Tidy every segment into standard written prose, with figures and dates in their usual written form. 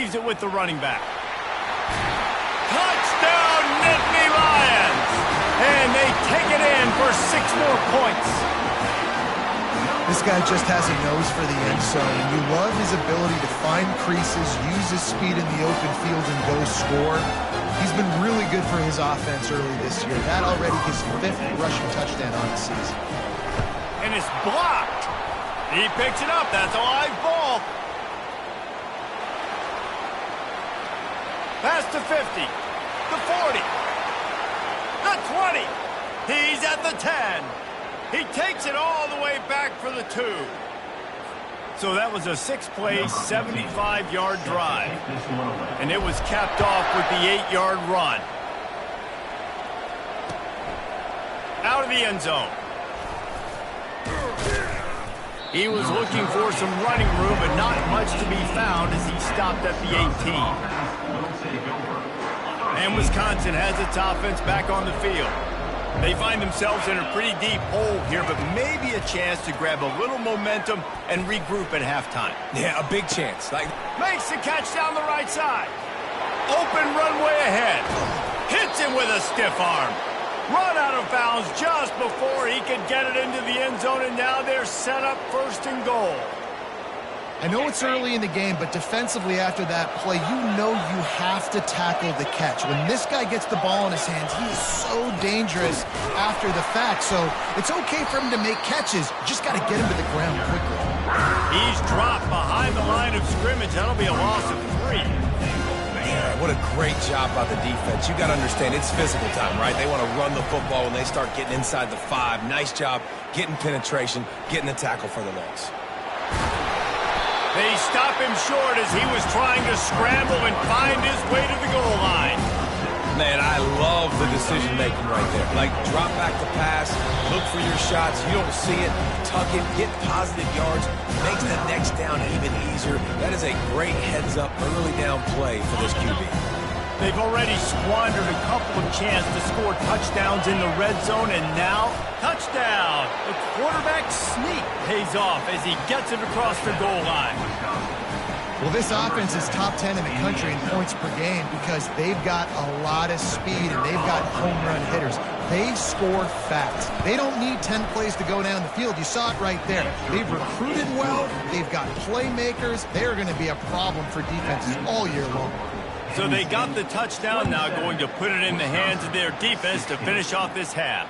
leaves it with the running back. Touchdown, Nittany Lions! And they take it in for 6 more points. This guy just has a nose for the end zone, and you love his ability to find creases, use his speed in the open field, and go score. He's been really good for his offense early this year. That already his 5th rushing touchdown on the season. And it's blocked. He picks it up. That's a live ball. Pass to 50, the 40, the 20. He's at the 10. He takes it all the way back for the 2. So that was a 6-play, 75-yard drive. And it was capped off with the 8-yard run. Out of the end zone. He was looking for some running room, but not much to be found as he stopped at the 18. And Wisconsin has its offense back on the field. They find themselves in a pretty deep hole here, but maybe a chance to grab a little momentum and regroup at halftime. Yeah, a big chance. Makes the catch down the right side. Open runway ahead. Hits him with a stiff arm. Run out of bounds just before he could get it into the end zone, and now they're set up 1st and goal. I know it's early in the game, but defensively after that play, you know you have to tackle the catch. When this guy gets the ball in his hands, he is so dangerous after the fact. So it's okay for him to make catches. You just got to get him to the ground quickly. He's dropped behind the line of scrimmage. That'll be a loss of 3. Man, what a great job by the defense. You got to understand, it's physical time, right? They want to run the football when they start getting inside the 5. Nice job getting penetration, getting the tackle for the loss. They stop him short as he was trying to scramble and find his way to the goal line. Man, I love the decision-making right there. Drop back the pass, look for your shots. You don't see it, tuck it, get positive yards, makes the next down even easier. That is a great heads-up, early down play for this QB. They've already squandered a couple of chances to score touchdowns in the red zone, and now, touchdown! The quarterback sneak pays off as he gets it across the goal line. Well, this offense is top 10 in the country in points per game because they've got a lot of speed and they've got home run hitters. They score fast. They don't need 10 plays to go down the field. You saw it right there. They've recruited well. They've got playmakers. They're going to be a problem for defenses all year long. So they got the touchdown, now going to put it in the hands of their defense to finish off this half.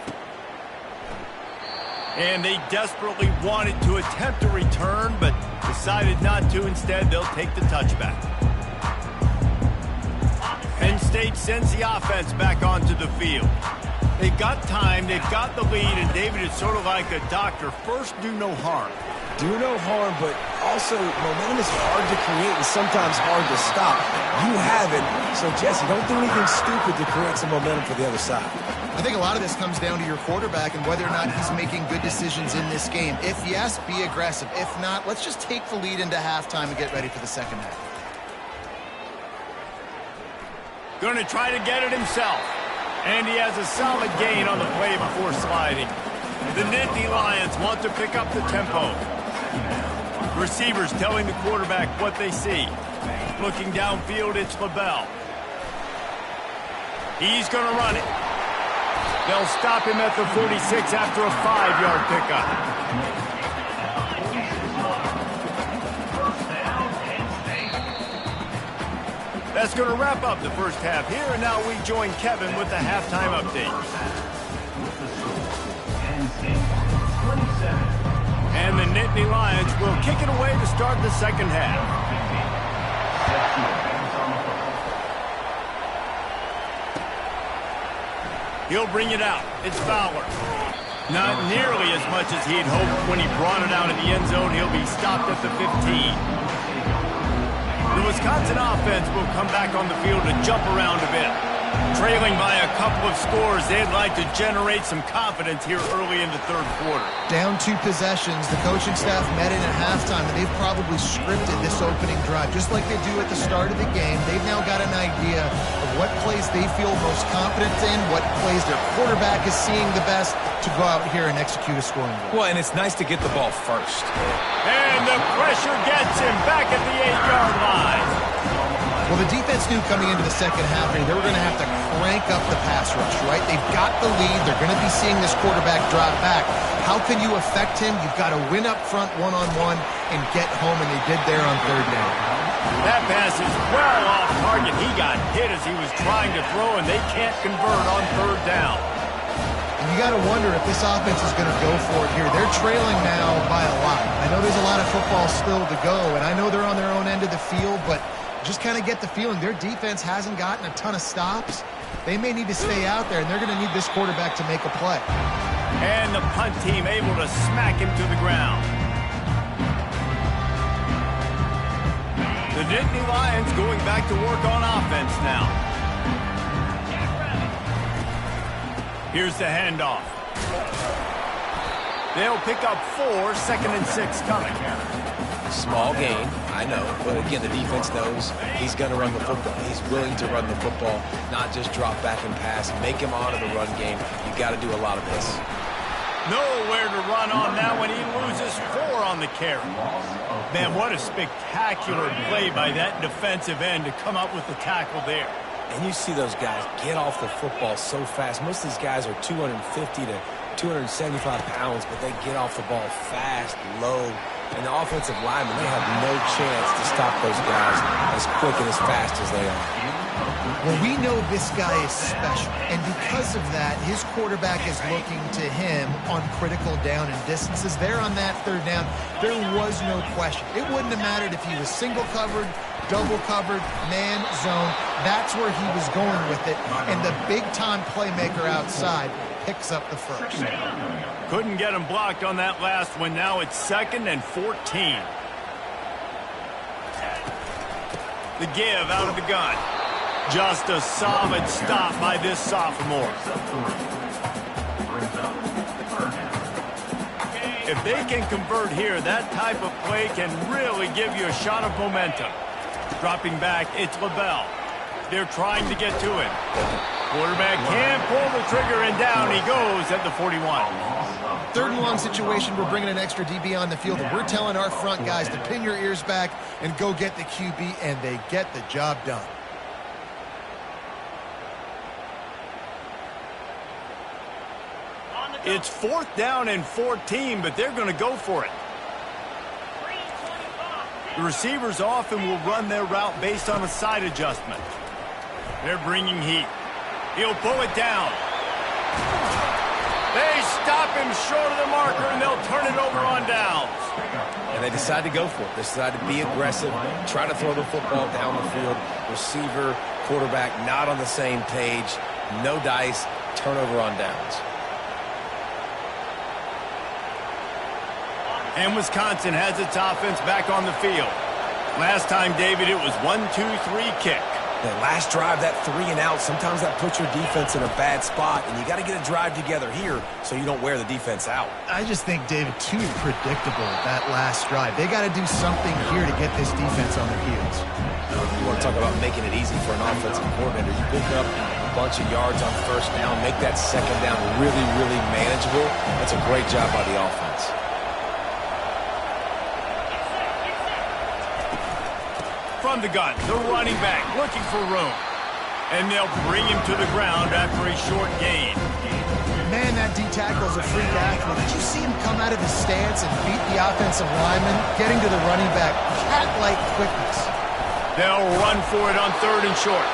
And they desperately wanted to attempt a return, but decided not to. Instead, they'll take the touchback. Penn State sends the offense back onto the field. They've got time, they've got the lead, and David is sort of like a doctor. First, do no harm. Do no harm, but also momentum is hard to create and sometimes hard to stop. You have it, so Jesse, don't do anything stupid to create some momentum for the other side. I think a lot of this comes down to your quarterback and whether or not he's making good decisions in this game. If yes, be aggressive. If not, let's just take the lead into halftime and get ready for the second half. Going to try to get it himself. And he has a solid gain on the play before sliding. The Nittany Lions want to pick up the tempo. Receivers telling the quarterback what they see. Looking downfield, it's LaBelle. He's going to run it. They'll stop him at the 46 after a 5-yard pickup. That's going to wrap up the first half here, and now we join Kevin with the halftime update. And the Nittany Lions will kick it away to start the second half. He'll bring it out. It's Fowler. Not nearly as much as he'd hoped when he brought it out in the end zone. He'll be stopped at the 15. The Wisconsin offense will come back on the field to jump around a bit. Trailing by a couple of scores, they'd like to generate some confidence here early in the third quarter. Down 2 possessions, the coaching staff met in at halftime, and they've probably scripted this opening drive. Just like they do at the start of the game, they've now got an idea of what plays they feel most confident in, what plays their quarterback is seeing the best to go out here and execute a scoring goal. Well, and it's nice to get the ball first. And the pressure gets him back at the 8-yard line. Well, the defense knew coming into the second half they were going to have to crank up the pass rush, right? They've got the lead. They're going to be seeing this quarterback drop back. How can you affect him? You've got to win up front one-on-one and get home, and they did there on third down. That pass is well off target. He got hit as he was trying to throw, and they can't convert on third down. And you got to wonder if this offense is going to go for it here. They're trailing now by a lot. I know there's a lot of football still to go, and I know they're on their own end of the field, but just kind of get the feeling their defense hasn't gotten a ton of stops. They may need to stay out there, and they're going to need this quarterback to make a play. And the punt team able to smack him to the ground. The Nittany Lions going back to work on offense now. Here's the handoff. They'll pick up 4, 2nd and 6 coming. Small gain, I know, but again, the defense knows he's going to run the football. He's willing to run the football, not just drop back and pass. Make him honor the run game. You got to do a lot of this. Nowhere to run on now when he loses 4 on the carry. Man, what a spectacular play by that defensive end to come up with the tackle there. And you see those guys get off the football so fast. Most of these guys are 250 to 275 pounds, but they get off the ball fast, low. And the offensive linemen, they have no chance to stop those guys as quick and as fast as they are. Well, we know this guy is special, and because of that, his quarterback is looking to him on critical down and distances. There on that third down, there was no question. It wouldn't have mattered if he was single covered, double covered, man, zone. That's where he was going with it, and the big-time playmaker outside picks up the first. Couldn't get him blocked on that last one. Now it's 2nd and 14. The give out of the gun. Just a solid stop by this sophomore. If they can convert here, that type of play can really give you a shot of momentum. Dropping back, it's LaBelle. They're trying to get to him. Quarterback can't pull the trigger, and down he goes at the 41. 3rd and long situation, we're bringing an extra DB on the field, and we're telling our front guys to pin your ears back and go get the QB, and they get the job done. It's 4th down and 14, but they're going to go for it. The receivers often will run their route based on a side adjustment. They're bringing heat. He'll pull it down. They stop him short of the marker, and they'll turn it over on downs. And they decide to go for it. They decide to be aggressive, try to throw the football down the field. Receiver, quarterback, not on the same page. No dice, turnover on downs. And Wisconsin has its offense back on the field. Last time, David, it was 1-2-3 kick. That last drive, that 3 and out, sometimes that puts your defense in a bad spot, and you got to get a drive together here so you don't wear the defense out. I just think, David, too predictable that last drive. They got to do something here to get this defense on their heels. You want to talk about making it easy for an offensive coordinator. You pick up a bunch of yards on first down, make that second down really, really manageable. That's a great job by the offense. From the gun, the running back looking for room. And they'll bring him to the ground after a short gain. Man, that D tackle is a freak athlete. Did you see him come out of his stance and beat the offensive lineman, getting to the running back? Cat-like quickness. They'll run for it on 3rd and short.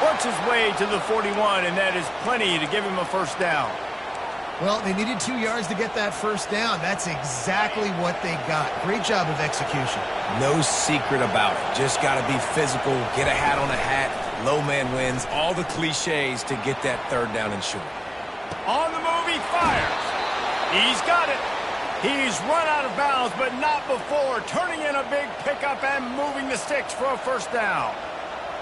Works his way to the 41, and that is plenty to give him a first down. Well, they needed 2 yards to get that first down. That's exactly what they got. Great job of execution. No secret about it. Just got to be physical, get a hat on a hat, low man wins, all the cliches to get that 3rd down and short. On the move, he fires. He's got it. He's run out of bounds, but not before turning in a big pickup and moving the sticks for a first down.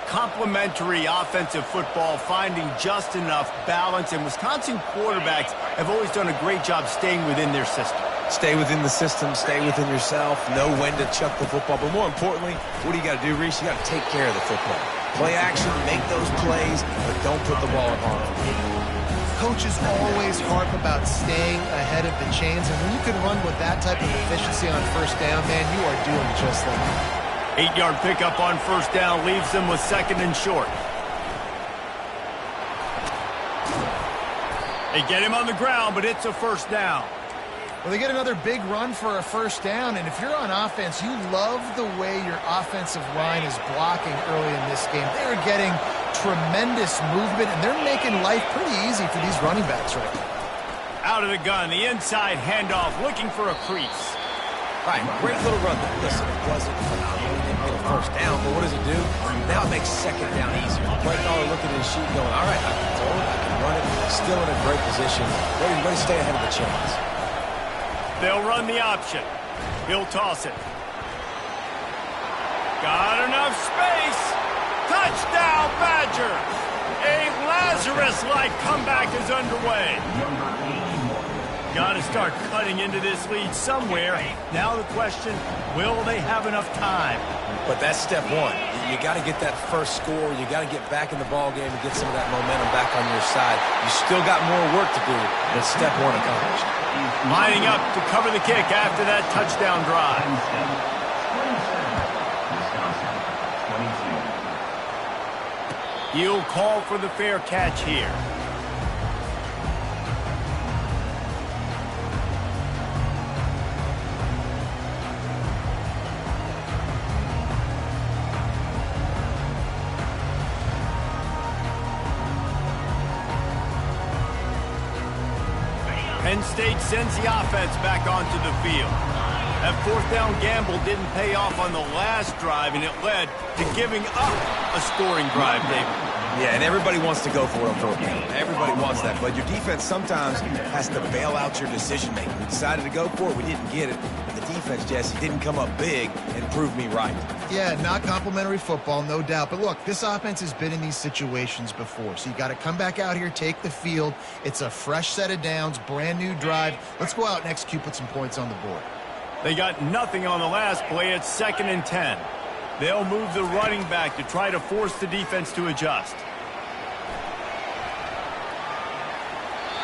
Complementary offensive football, finding just enough balance, and Wisconsin quarterbacks have always done a great job staying within their system. Stay within the system, stay within yourself, know when to chuck the football, but more importantly, what do you got to do, Reese? You got to take care of the football. Play action, make those plays, but don't put the ball in harm's way. Coaches always harp about staying ahead of the chains, and when you can run with that type of efficiency on first down, man, you are doing just like that. 8-yard pickup on first down leaves them with second and short. They get him on the ground, but it's a first down. Well, they get another big run for a first down, and if you're on offense, you love the way your offensive line is blocking early in this game. They are getting tremendous movement, and they're making life pretty easy for these running backs right now. Out of the gun, the inside handoff, looking for a crease. All right, great little run there. Listen, it wasn't phenomenal. It didn't get a first down, but what does it do? Now it makes second down easier. The play caller looking at his sheet going, all right, I can throw it, I can run it. Still in a great position. Ready to stay ahead of the chains. They'll run the option. He'll toss it. Got enough space. Touchdown, Badger. A Lazarus-like comeback is underway. Got to start cutting into this lead somewhere. Now the question, will they have enough time? But that's step one. You got to get that first score. You got to get back in the ball game and get some of that momentum back on your side. You still got more work to do, but step one accomplished. Lining up to cover the kick after that touchdown drive. He'll call for the fair catch here. Penn State sends the offense back onto the field. That fourth down gamble didn't pay off on the last drive, and it led to giving up a scoring drive, David. Yeah, and everybody wants to go for it on fourth down. Everybody wants that, but your defense sometimes has to bail out your decision-making. We decided to go for it. We didn't get it. But the defense, Jesse, didn't come up big and prove me right. Yeah, not complimentary football, no doubt. But look, this offense has been in these situations before. So you got to come back out here, take the field. It's a fresh set of downs, brand new drive. Let's go out and execute, put some points on the board. They got nothing on the last play. It's 2nd and 10. They'll move the running back to try to force the defense to adjust.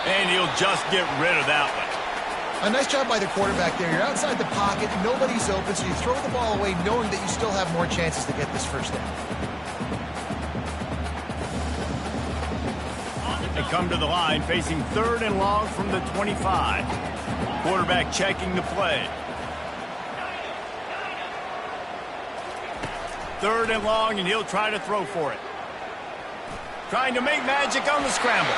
And he'll just get rid of that one. A nice job by the quarterback there. You're outside the pocket, nobody's open, so you throw the ball away knowing that you still have more chances to get this first down. They come to the line facing 3rd and long from the 25. Quarterback checking the play. 3rd and long, and he'll try to throw for it. Trying to make magic on the scramble.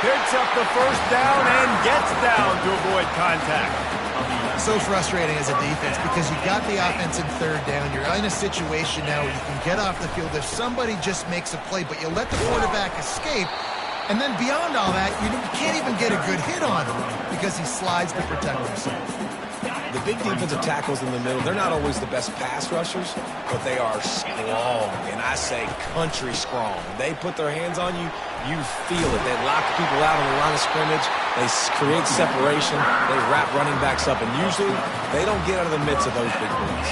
Picks up the first down and gets down to avoid contact. So frustrating as a defense because you got the offense in 3rd down. You're in a situation now where you can get off the field if somebody just makes a play, but you let the quarterback escape. And then beyond all that, you can't even get a good hit on him because he slides to protect himself. The big defensive tackles in the middle, they're not always the best pass rushers, but they are strong, and I say country strong. They put their hands on you, you feel it. They lock people out on the line of scrimmage. They create separation. They wrap running backs up, and usually they don't get out of the midst of those big boys.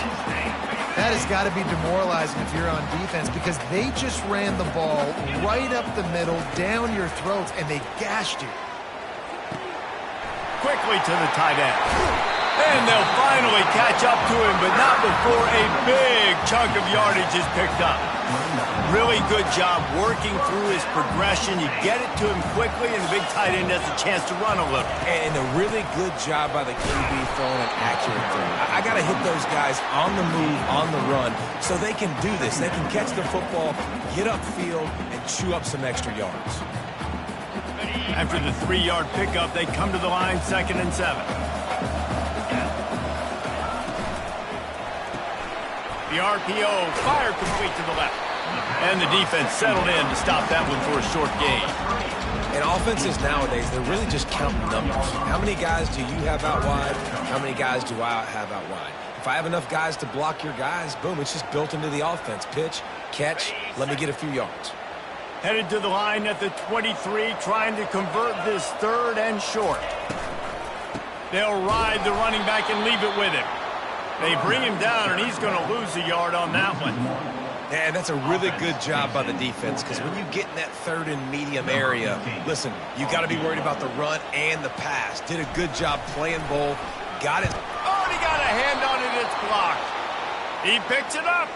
That has got to be demoralizing if you're on defense because they just ran the ball right up the middle, down your throats, and they gashed you. Quickly to the tight end. And they'll finally catch up to him, but not before a big chunk of yardage is picked up. Really good job working through his progression. You get it to him quickly, and the big tight end has a chance to run a little. And a really good job by the QB throwing an accurate throw. I got to hit those guys on the move, on the run, so they can do this. They can catch the football, get upfield, and chew up some extra yards. After the 3-yard pickup, they come to the line 2nd and 7. The RPO fired complete to the left. And the defense settled in to stop that one for a short gain. And offenses nowadays, they're really just counting numbers. How many guys do you have out wide? How many guys do I have out wide? If I have enough guys to block your guys, boom, it's just built into the offense. Pitch, catch, let me get a few yards. Headed to the line at the 23, trying to convert this 3rd and short. They'll ride the running back and leave it with him. They bring him down, and he's going to lose a yard on that one. And that's a really good job by the defense because when you get in that 3rd and medium area, listen, you got to be worried about the run and the pass. Did a good job playing ball. Got it. Already got a hand on it. It's blocked. He picks it up.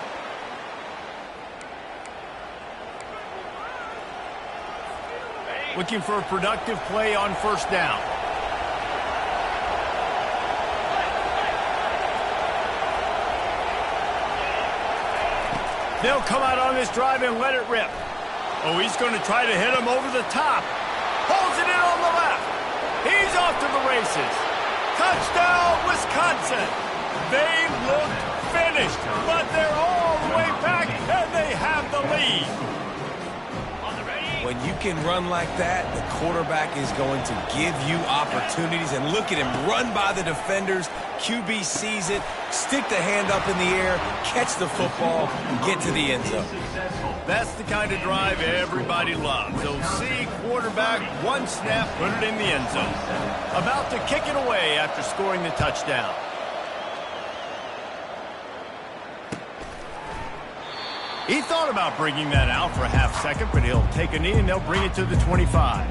Looking for a productive play on first down. They'll come out on this drive and let it rip. Oh, he's going to try to hit him over the top. Holds it in on the left. He's off to the races. Touchdown, Wisconsin. They looked finished, but they're all the way back, and they have the lead. When you can run like that, the quarterback is going to give you opportunities. And look at him run by the defenders. QB sees it, stick the hand up in the air, catch the football, and get to the end zone. That's the kind of drive everybody loves. So see quarterback, one snap, put it in the end zone. About to kick it away after scoring the touchdown. He thought about bringing that out for a half second, but he'll take a knee and they'll bring it to the 25.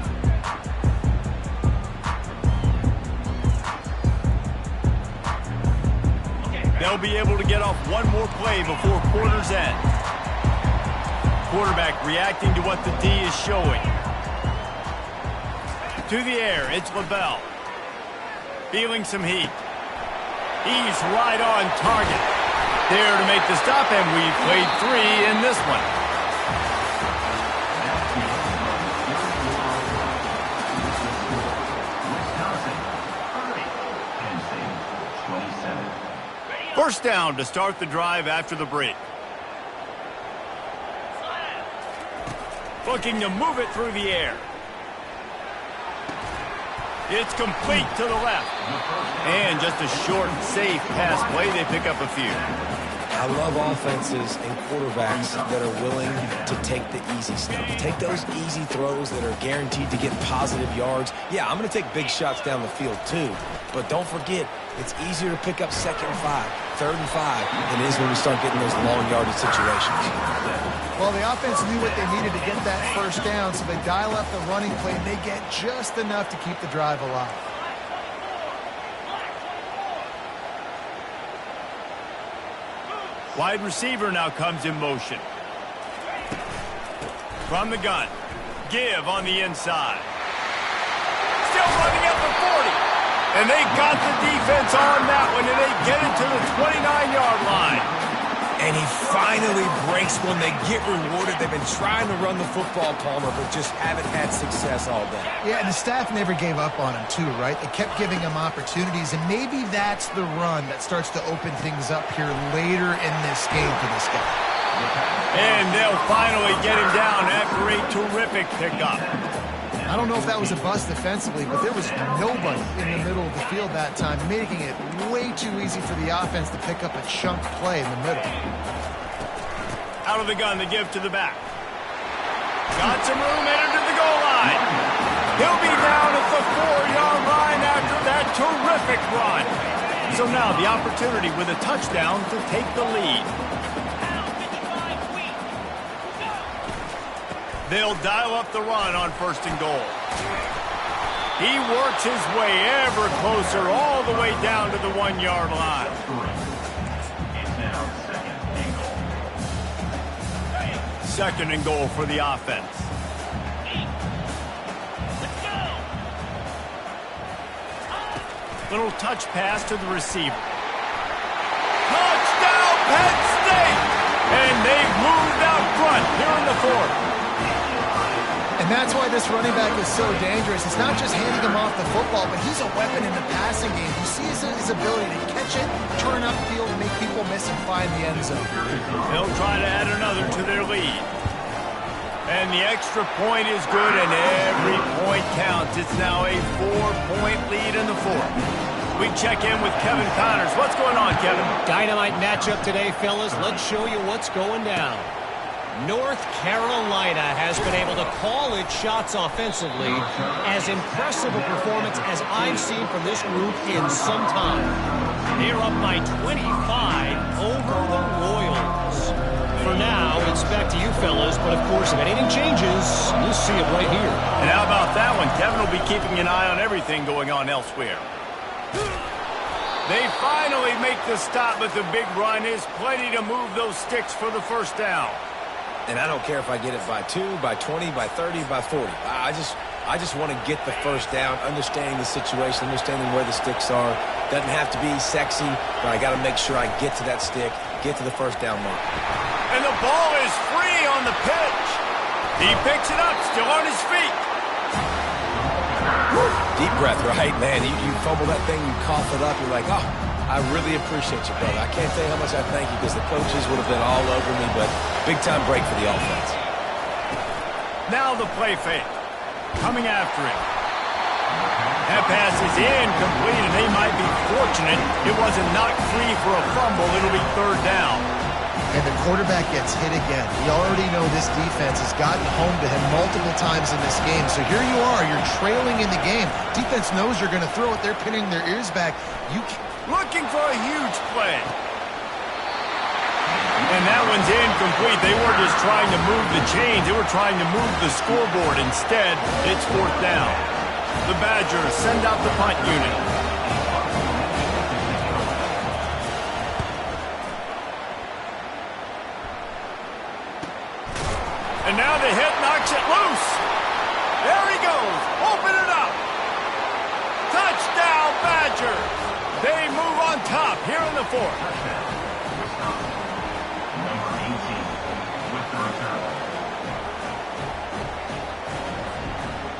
They'll be able to get off one more play before quarter's end. Quarterback reacting to what the D is showing. To the air, it's LaBelle. Feeling some heat. He's right on target. There to make the stop, and we played 3 in this one. First down to start the drive after the break. Looking to move it through the air. It's complete to the left. And just a short, safe pass play. They pick up a few. I love offenses and quarterbacks that are willing to take the easy stuff. Take those easy throws that are guaranteed to get positive yards. Yeah, I'm going to take big shots down the field too. But don't forget, it's easier to pick up 2nd and 5, 3rd and 5 than it is when we start getting those long yardage situations. Well, the offense knew what they needed to get that first down, so they dial up the running play, and they get just enough to keep the drive alive. Wide receiver now comes in motion. From the gun. Give on the inside. Still running at the 40. And they got the defense on that one, and they get it to the 29-yard line. And he finally breaks when they get rewarded. They've been trying to run the football, Palmer, but just haven't had success all day. Yeah, and the staff never gave up on him, too, right? They kept giving him opportunities, and maybe that's the run that starts to open things up here later in this game for this guy. And they'll finally get him down after a terrific pickup. I don't know if that was a bust defensively, but there was nobody in the middle of the field that time, making it way too easy for the offense to pick up a chunk play in the middle. Out of the gun, the give to the back. Got some room, entered to the goal line. He'll be down at the 4-yard line after that terrific run. So now the opportunity with a touchdown to take the lead. They'll dial up the run on 1st and goal. He works his way ever closer all the way down to the 1-yard line. Second and goal for the offense. Little touch pass to the receiver. Touchdown, Penn State! And they've moved out front here in the 4th. And that's why this running back is so dangerous. It's not just handing him off the football, but he's a weapon in the passing game. You see his ability to catch it, turn upfield, and make people miss and find the end zone. They'll try to add another to their lead. And the extra point is good, and every point counts. It's now a 4-point lead in the 4th. We check in with Kevin Connors. What's going on, Kevin? Dynamite matchup today, fellas. Let's show you what's going down. North Carolina has been able to call its shots offensively. As impressive a performance as I've seen from this group in some time. They're up by 25 over the Royals. For now, it's back to you fellas, but of course, if anything changes, you'll see it right here. And how about that one? Kevin will be keeping an eye on everything going on elsewhere. They finally make the stop, but the big run is plenty to move those sticks for the first down. And I don't care if I get it by 2, by 20, by 30, by 40. I just want to get the first down, understanding the situation, understanding where the sticks are. Doesn't have to be sexy, but I got to make sure I get to that stick, get to the first down mark. And the ball is free on the pitch. He picks it up, still on his feet. Deep breath, right? Man, you fumble that thing, you cough it up, you're like, oh, I really appreciate you, brother. I can't tell you how much I thank you because the coaches would have been all over me, but big-time break for the offense. Now the play fake. Coming after him. That pass is incomplete, and they might be fortunate it wasn't knocked free for a fumble. It'll be third down. And the quarterback gets hit again. We already know this defense has gotten home to him multiple times in this game. So here you are, you're trailing in the game. Defense knows you're going to throw it. They're pinning their ears back. Looking for a huge play. And that one's incomplete. They weren't just trying to move the chains. They were trying to move the scoreboard. Instead, it's fourth down. The Badgers send out the punt unit. And now the hit knocks it loose. There he goes. Open it up. Touchdown, Badgers. They move on top here in the fourth.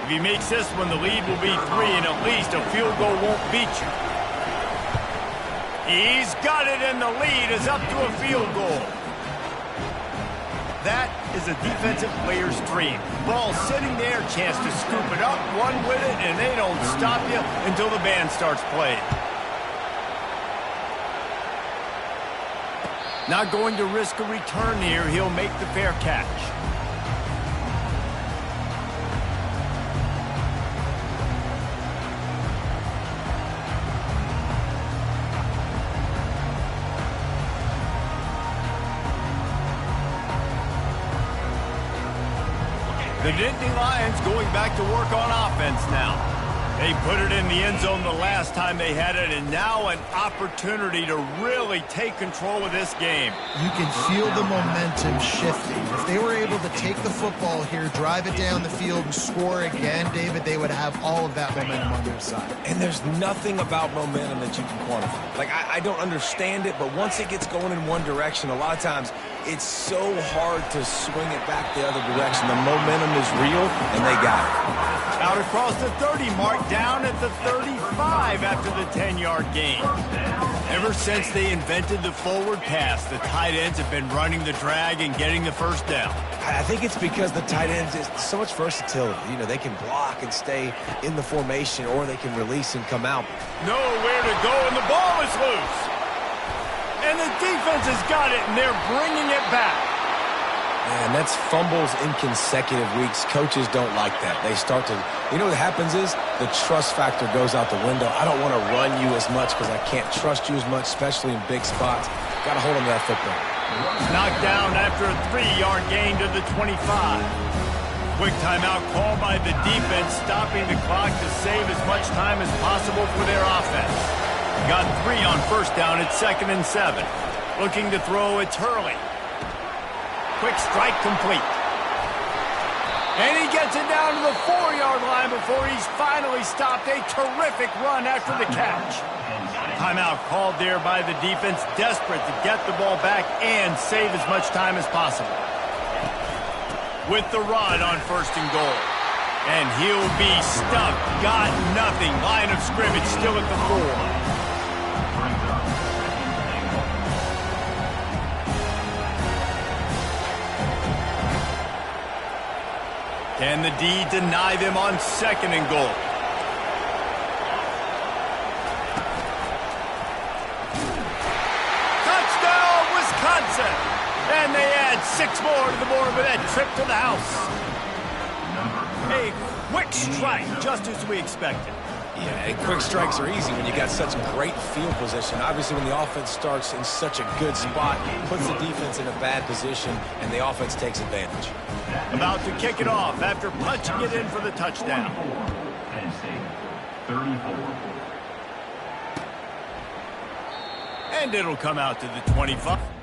If he makes this one, the lead will be 3, and at least a field goal won't beat you. He's got it, and the lead is up to a field goal. That is a defensive player's dream. Ball sitting there, chance to scoop it up, run with it, and they don't stop you until the band starts playing. Not going to risk a return here. He'll make the fair catch. The Nittany Lions going back to work on offense now. They put it in the end zone the last time they had it, and now an opportunity to really take control of this game. You can feel the momentum shifting. If they were able to take the football here, drive it down the field, and score again, David, they would have all of that momentum on their side. And there's nothing about momentum that you can quantify. Like, I don't understand it, but once it gets going in one direction, a lot of times it's so hard to swing it back the other direction. The momentum is real, and they got it. Out across the 30 mark, down at the 35 after the 10-yard gain. Ever since they invented the forward pass, the tight ends have been running the drag and getting the first down. I think it's because the tight ends is so much versatility. You know, they can block and stay in the formation, or they can release and come out. Nowhere to go, and the ball is loose. And the defense has got it, and they're bringing it back. And that's fumbles in consecutive weeks. Coaches don't like that. They start to, you know what happens is the trust factor goes out the window. I don't want to run you as much because I can't trust you as much, especially in big spots. Got to hold on to that football. Knocked down after a 3-yard gain to the 25. Quick timeout called by the defense, stopping the clock to save as much time as possible for their offense. Got 3 on first down at 2nd and 7. Looking to throw, it's Hurley. Quick strike complete. And he gets it down to the 4-yard line before he's finally stopped. A terrific run after the catch. Timeout called there by the defense, desperate to get the ball back and save as much time as possible. With the run on 1st and goal. And he'll be stuck. Got nothing. Line of scrimmage still at the 4. Can the D deny them on 2nd and goal? Touchdown, Wisconsin! And they add 6 more to the board with that trip to the house. A quick strike, just as we expected. Yeah, and quick strikes are easy when you got such great field position. Obviously, when the offense starts in such a good spot, puts the defense in a bad position, and the offense takes advantage. About to kick it off after punching it in for the touchdown. And it'll come out to the 25.